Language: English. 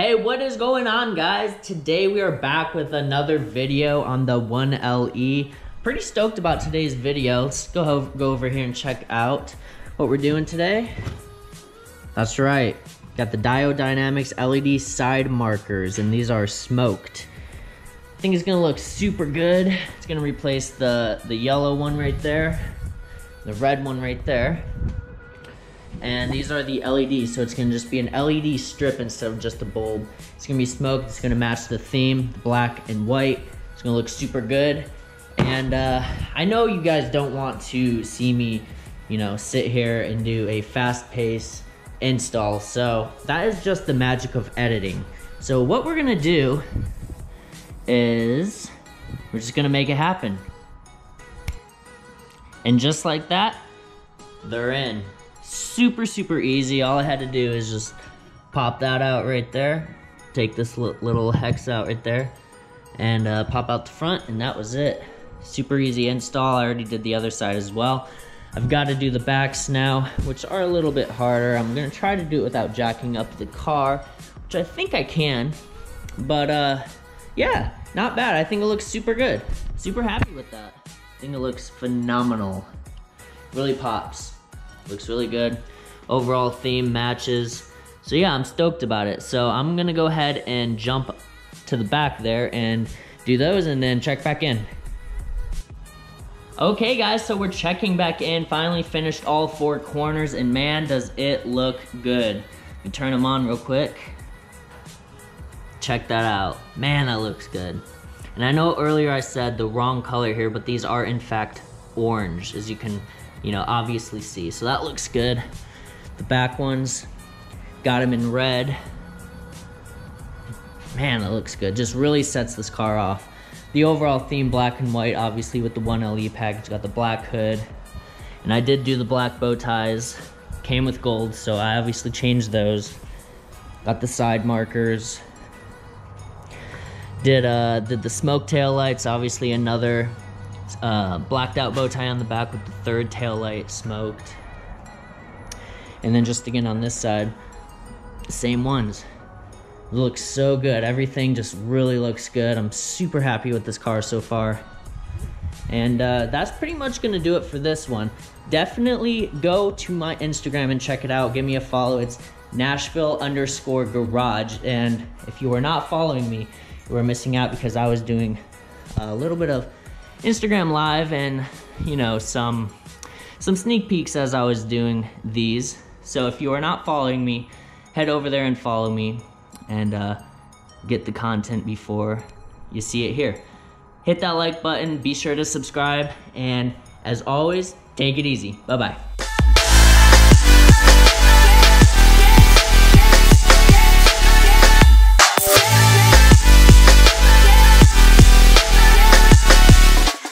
Hey, what is going on, guys? Today we are back with another video on the 1LE. Pretty stoked about today's video. Let's go over here and check out what we're doing today. That's right, got the Diode Dynamics LED side markers, and these are smoked. I think it's gonna look super good. It's gonna replace the yellow one right there, the red one right there. And these are the LEDs, so it's gonna just be an LED strip instead of just a bulb. It's gonna be smoked, it's gonna match the theme, the black and white. It's gonna look super good. And I know you guys don't want to see me, sit here and do a fast-paced install, so that is just the magic of editing. So what we're gonna do is, we're just gonna make it happen. And just like that, they're in. Super easy. All I had to do is just pop that out right there, take this little hex out right there, and pop out the front, and that was it. Super easy install. I already did the other side as well. I've got to do the backs now, which are a little bit harder. I'm gonna try to do it without jacking up the car, which I think I can, but yeah, not bad. I think it looks super good. Super happy with that. I think it looks phenomenal. Really pops. Looks really good. Overall theme matches. So yeah, I'm stoked about it. So I'm gonna go ahead and jump to the back there and do those and then check back in. Okay guys, so we're checking back in. Finally finished all 4 corners, and man, does it look good. Let me turn them on real quick. Check that out. Man, that looks good. And I know earlier I said the wrong color here, but these are in fact orange, as you can obviously see. So that looks good. The back ones, got them in red. Man, that looks good. Just really sets this car off. The overall theme, black and white, obviously with the 1LE package, got the black hood. And I did do the black bow ties. Came with gold, so I obviously changed those. Got the side markers. Did the smoke tail lights, obviously another blacked out bow tie on the back with the 3rd tail light smoked. And then just again on this side, the same ones. It looks so good. Everything just really looks good. I'm super happy with this car so far. And that's pretty much gonna do it for this one. Definitely go to my Instagram and check it out. Give me a follow. It's Nashville_garage. And if you are not following me, you are missing out, because I was doing a little bit of Instagram live and some sneak peeks as I was doing these. So if you are not following me, head over there and follow me and get the content before you see it here. Hit that like button, be sure to subscribe, and as always, take it easy. Bye-bye.